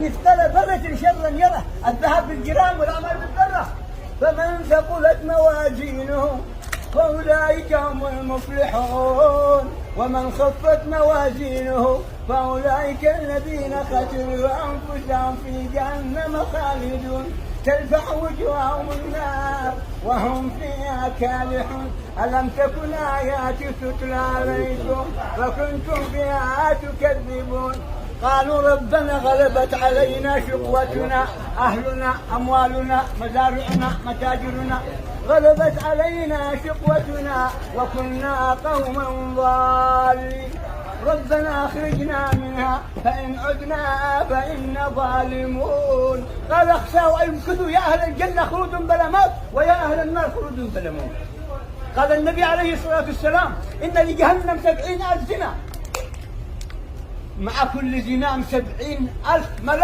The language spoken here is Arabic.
مثقال ذرة شرا يره، الذهب بالجرام والأعمال بالذرة. فمن ثقلت موازينه فأولئك هم المفلحون، ومن خفت موازينه فأولئك الذين خسروا أنفسهم في جهنم خالدون، تلفح وجوههم النار وهم فيها كالحون. ألم تكن آياتي تتلى عليكم فكنتم بها تكذبون. قالوا ربنا غلبت علينا شقوتنا، أهلنا أموالنا مزارعنا متاجرنا، غلبت علينا شقوتنا وكنا قوما ضالين، ربنا أخرجنا منها فإن عدنا فإنا ظالمون. قال اخشوا أن يمكثوا يا أهل الجنة خلود بلا موت ويا أهل النار خلود بلا موت. قال النبي عليه الصلاة والسلام إن لجهنم 70,000 زنا، مع كل زنا 70,000 ملك.